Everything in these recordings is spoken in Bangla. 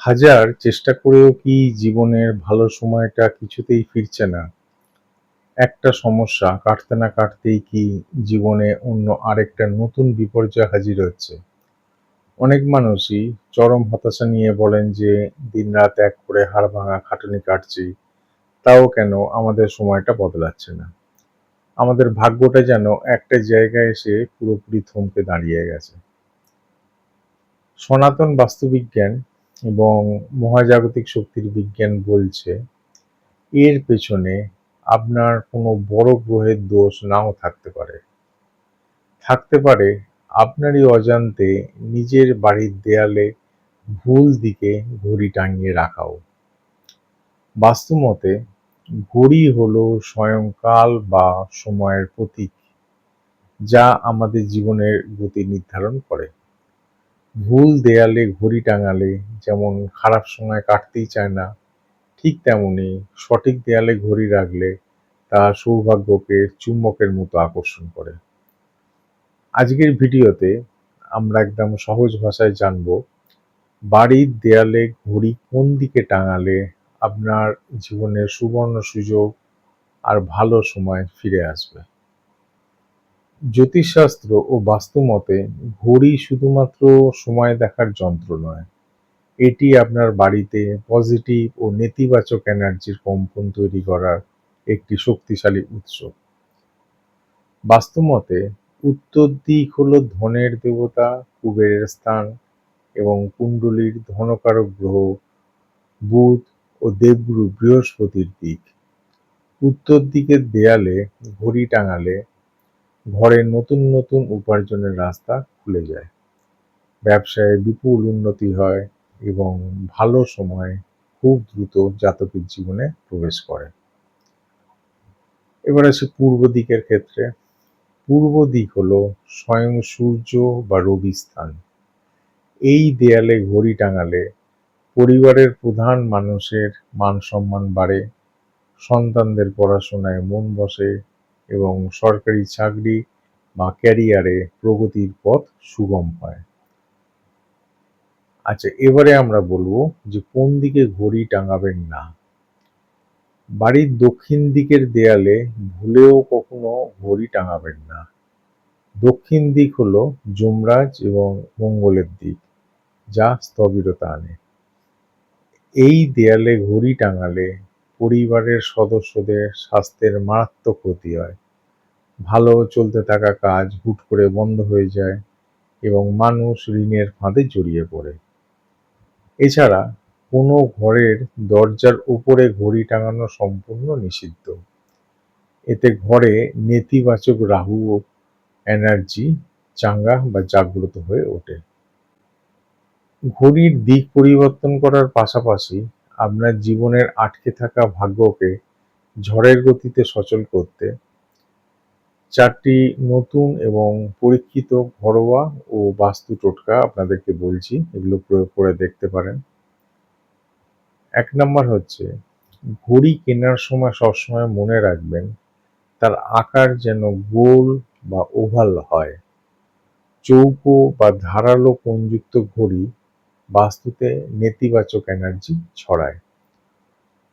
হাজার চেষ্টা করেও কি জীবনের ভালো সময়টা কিছুতেই ফিরছে না? একটা সমস্যা কাটতে না কাটতেই কি জীবনে অন্য আরেকটা নতুন বিপর্যয় হাজির হচ্ছে? অনেক মানুষই চরম হতাশা নিয়ে বলেন যে দিনরাত এক করে হাড়ভাঙা খাটুনি কাটছি, তাও কেন আমাদের সময়টা বদলাচ্ছে না। আমাদের ভাগ্যটা যেন একটা জায়গায় এসে পুরোপুরি থমকে দাঁড়িয়ে গেছে। সনাতন বাস্তুবিজ্ঞান এবং মহাজাগতিক শক্তির বিজ্ঞান বলছে এর পেছনে আপনার কোনো বড় গ্রহের দোষ নাও থাকতে পারে। থাকতে পারে আপনারই অজান্তে নিজের বাড়ির দেয়ালে ভুল দিকে ঘড়ি টাঙিয়ে রাখাও। বাস্তুমতে ঘড়ি হলো স্বয়ং কাল বা সময়ের প্রতীক, যা আমাদের জীবনের গতি নির্ধারণ করে। ভুল দেয়ালে ঘড়ি টাঙালে যেমন খারাপ সময় কাটতেই চায় না, ঠিক তেমনি সঠিক দেয়ালে ঘড়ি রাখলে তা সৌভাগ্যকে চুম্বকের মতো আকর্ষণ করে। আজকের ভিডিওতে আমরা একদম সহজ ভাষায় জানব বাড়ির দেয়ালে ঘড়ি কোন দিকে টাঙালে আপনার জীবনের সুবর্ণ সুযোগ আর ভালো সময় ফিরে আসবে। জ্যোতিষশাস্ত্র ও বাস্তুমতে ঘড়ি শুধুমাত্র সময় দেখার যন্ত্র নয়, এটি আপনার বাড়িতে পজিটিভ ও নেতিবাচক এনার্জির কম্পন তৈরি করার একটি শক্তিশালী উৎস। বাস্তুমতে উত্তর দিক হলো ধনের দেবতা কুবেরের স্থান এবং কুণ্ডলীর ধনকারক গ্রহ বুধ ও দেবগুরু বৃহস্পতির দিক। উত্তর দিকের দেয়ালে ঘড়ি টাঙালে ঘরে নতুন নতুন উপার্জনের রাস্তা খুলে যায়, ব্যবসায় বিপুল উন্নতি হয় এবং ভালো সময় খুব দ্রুত জাতকের জীবনে প্রবেশ করে। এবার আসি পূর্ব দিকের ক্ষেত্রে। পূর্ব দিক হলো স্বয়ং সূর্য বা রবি স্থান। এই দেয়ালে ঘড়ি টাঙালে পরিবারের প্রধান মানুষের মান সম্মান বাড়ে, সন্তানদের পড়াশোনায় মন বসে এবং সরকারি চাকরি বা ক্যারিয়ারে প্রগতির পথ সুগম হয়। আচ্ছা, এবারে আমরা বলবো যে কোন দিকে ঘড়ি টাঙাবেন না। বাড়ির দক্ষিণ দিকের দেয়ালে ভুলেও কখনো ঘড়ি টাঙাবেন না। দক্ষিণ দিক হলো যমরাজ এবং মঙ্গলের দিক, যা স্থবিরতা আনে। এই দেয়ালে ঘড়ি টাঙালে পরিবারের সদস্যদের স্বাস্থ্যের মারাত্মক ক্ষতি হয়, ভালো চলতে থাকা কাজ হুট করে বন্ধ হয়ে যায় এবং মানুষ ঋণের ফাঁদে জড়িয়ে পড়ে। এছাড়া কোনো ঘরের দরজার উপরে ঘড়ি টাঙানো সম্পূর্ণ নিষিদ্ধ। এতে ঘরে নেতিবাচক রাহু এনার্জি চাঙ্গা বা জাগ্রত হয়ে ওঠে। ঘড়ির দিক পরিবর্তন করার পাশাপাশি আপনার জীবনের আটকে থাকা ভাগ্যকে ঝড়ের গতিতে সচল করতে 4টি নতুন এবং পরীক্ষিত ঘরোয়া ও বাস্তু টোটকা আপনাদেরকে বলছি, এগুলো প্রয়োগ করে দেখতে পারেন। 1 নম্বর হচ্ছে ঘড়ি কেনার সময় সবসময় মনে রাখবেন তার আকার যেন গোল বা ওভাল হয়। চৌকো বা ধারালো কোণযুক্ত ঘড়ি বাস্তুতে নেতিবাচক এনার্জি ছড়ায়।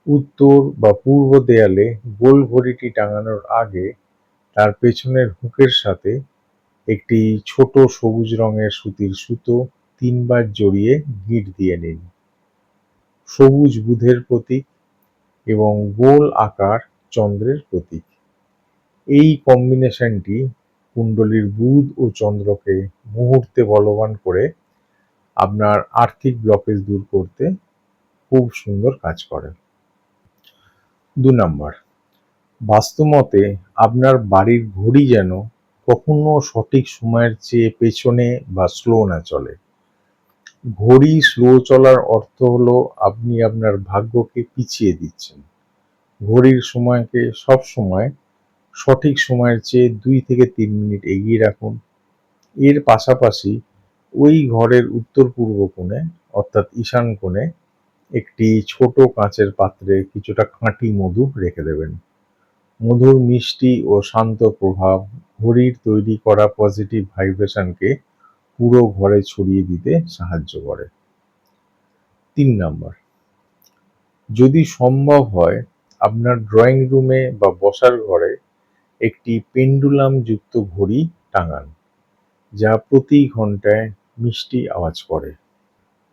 উত্তর বা পূর্ব দেয়ালে গোল ঘড়িটি টাঙানোর আগে তার পেছনের হুকের সাথে একটি ছোট সবুজ রঙের সুতির সুতো 3 বার জড়িয়ে গিঁট দিয়ে নিন। সবুজ বুধের প্রতীক এবং গোল আকার চন্দ্রের প্রতীক। এই কম্বিনেশনটি কুণ্ডলীর বুধ ও চন্দ্রকে মুহূর্তে বলবান করে আপনার আর্থিক ব্লকেজ দূর করতে খুব সুন্দর কাজ করে। 2 নম্বর, বাস্তুমতে আপনার বাড়ির ঘড়ি যেন কখনো সঠিক সময়ের চেয়ে পেছনে বা স্লো না চলে। ঘড়ি স্লো চলার অর্থ হলো আপনি আপনার ভাগ্যকে পিছিয়ে দিচ্ছেন। ঘড়ির সময়কে সবসময় সঠিক সময়ের চেয়ে 2 থেকে 3 মিনিট এগিয়ে রাখুন। এর পাশাপাশি ওই ঘরের উত্তর পূর্ব কোণে অর্থাৎ ঈশান কোণে একটি ছোট কাঁচের পাত্রে কিছুটা খাঁটি মধু রেখে দেবেন। মধুর মিষ্টি ও শান্ত প্রভাব ঘড়ির তৈরি করা পজিটিভ ভাইব্রেশনকে পুরো ঘরে ছড়িয়ে দিতে সাহায্য করে। 3 নাম্বার, যদি সম্ভব হয় আপনার ড্রয়িং রুমে বা বসার ঘরে একটি পেন্ডুলাম যুক্ত ঘড়ি টাঙান, যা প্রতি ঘন্টায় মিষ্টি আওয়াজ করে।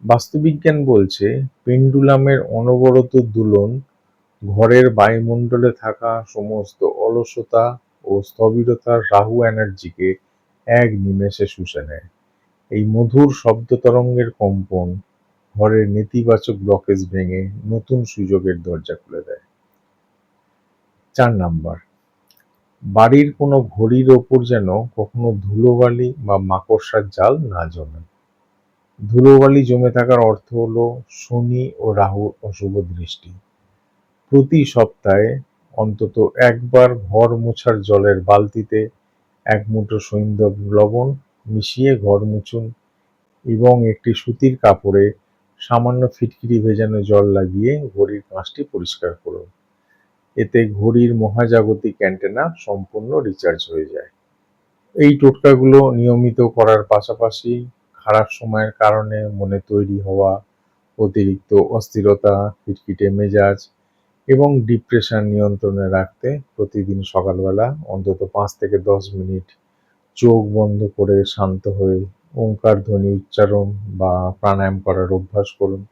বাস্তুবিজ্ঞান বলছে পেন্ডুলামের অনবরত দুলন ঘরের বায়ুমণ্ডলে থাকা সমস্ত অলসতা ও স্থবিরতার রাহু এনার্জিকে এক নিমেষে শুষে নেয়। এই মধুর শব্দ তরঙ্গের কম্পন ঘরের নেতিবাচক ব্লকেজ ভেঙে নতুন সুযোগের দরজা খুলে দেয়। 4 নাম্বার, বাড়ির কোনো ঘড়ির ওপর যেন কখনো ধুলোবালি বা মাকড়সার জাল না জমে। ধুলোবালি জমে থাকার অর্থ হলো শনি ও রাহুর অশুভ দৃষ্টি। প্রতি সপ্তাহে অন্তত একবার ঘর মোছার জলের বালতিতে 1 মুঠো সৈন্ধব লবণ মিশিয়ে ঘর মুছুন এবং একটি সুতির কাপড়ে সামান্য ফিটকিরি ভেজানো জল লাগিয়ে ঘড়ির কাঁচটি পরিষ্কার করুন। এতে ঘড়ির মহাজাগতিক অ্যান্টেনা সম্পূর্ণ রিচার্জ হয়ে যায়। এই টোটকাগুলো নিয়মিত করার পাশাপাশি খারাপ সময়ের কারণে মনে তৈরি হওয়া অতিরিক্ত অস্থিরতা, খিটখিটে মেজাজ এবং ডিপ্রেশন নিয়ন্ত্রণে রাখতে প্রতিদিন সকালবেলা অন্তত 5 থেকে 10 মিনিট চোখ বন্ধ করে শান্ত হয়ে ওঙ্কার ধ্বনি উচ্চারণ বা প্রাণায়াম করার অভ্যাস করুন।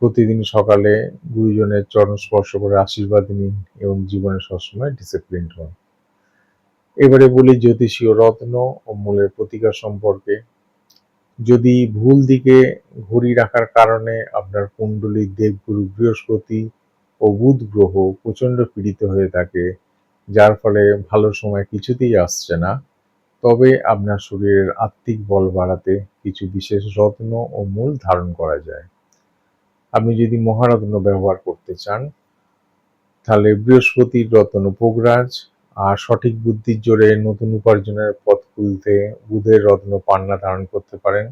প্রতিদিন সকালে গুরুজনের চরণ স্পর্শ করে আশীর্বাদ নিন এবং জীবনে সবসময় ডিসিপ্লিনড হন। এবারে বলি জ্যোতিষীয় রত্ন ও মূলের প্রতিকার সম্পর্কে। যদি ভুল দিকে ঘড়ি রাখার কারণে আপনার কুণ্ডলীর দেবগুরু বৃহস্পতি ও বুধ গ্রহ প্রচণ্ড পীড়িত হয়ে থাকে, যার ফলে ভালো সময় কিছুতেই আসছে না, তবে আপনার শরীরের আত্মিক বল বাড়াতে কিছু বিশেষ রত্ন ও মূল ধারণ করা যায়। আপনি যদি মহারত্ন ব্যবহার করতে চান তাহলে বৃহস্পতির রত্ন পোগরাজ, আর সঠিক বুদ্ধির জোরে নতুন উপার্জনের পথ খুলতে বুধের রত্ন পান্না ধারণ করতে পারেন।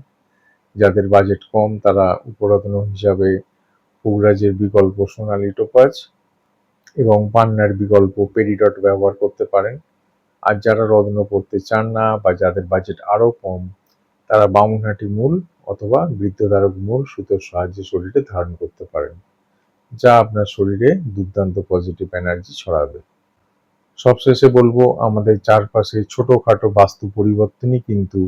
যাদের বাজেট কম তারা উপরত্ন হিসাবে পোগরাজের বিকল্প সোনালী টোপাজ এবং পান্নার বিকল্প পেরিডট ব্যবহার করতে পারেন। আর যারা রত্ন পড়তে চান না বা যাদের বাজেট আরও কম তারা বামুনহাটি মূল অথবা বৃদ্ধধারক মূল সুতোর সাহায্যে শরীরে ধারণ করতে পারেন, যা আপনার শরীরে দুর্দান্ত পজিটিভ এনার্জি ছড়াবে। সবশেষে বলবো, আমাদের চারপাশে ছোটখাটো বাস্তু পরিবর্তনই কিন্তু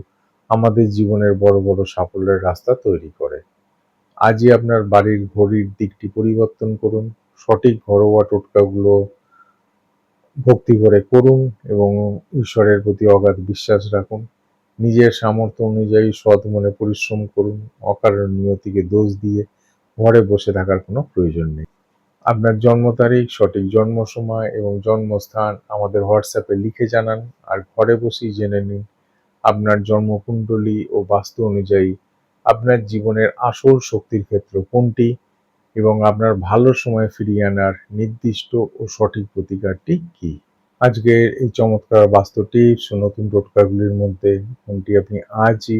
আমাদের জীবনের বড় বড় সাফল্যের রাস্তা তৈরি করে। আজই আপনার বাড়ির ঘড়ির দিকটি পরিবর্তন করুন, সঠিক ঘরোয়া টোটকাগুলো ভক্তি ভরে করুন এবং ঈশ্বরের প্রতি অগাধ বিশ্বাস রাখুন। নিজের সামর্থ্য অনুযায়ী সৎ মনে পরিশ্রম করুন। অকারণ নিয়তিকে দোষ দিয়ে ঘরে বসে থাকার কোনো প্রয়োজন নেই। আপনার জন্ম তারিখ, সঠিক জন্ম সময় এবং জন্মস্থান আমাদের হোয়াটসঅ্যাপে লিখে জানান, আর ঘরে বসেই জেনে নিন আপনার জন্মকুণ্ডলী ও বাস্তু অনুযায়ী আপনার জীবনের আসল শক্তির ক্ষেত্র কোনটি এবং আপনার ভালো সময় ফিরিয়ে আনার নির্দিষ্ট ও সঠিক প্রতিকারটি কী। আজকের এই চমৎকার বাস্তু টিপস ও নতুন টোটকাগুলির মধ্যে কোনটি আপনি আজই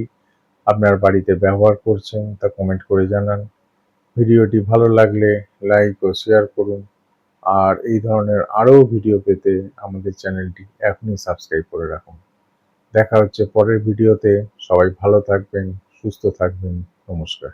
আপনার বাড়িতে ব্যবহার করছেন তা কমেন্ট করে জানান। ভিডিওটি ভালো লাগলে লাইক ও শেয়ার করুন, আর এই ধরনের আরও ভিডিও পেতে আমাদের চ্যানেলটি এখনই সাবস্ক্রাইব করে রাখুন। দেখা হচ্ছে পরের ভিডিওতে। সবাই ভালো থাকবেন, সুস্থ থাকবেন। নমস্কার।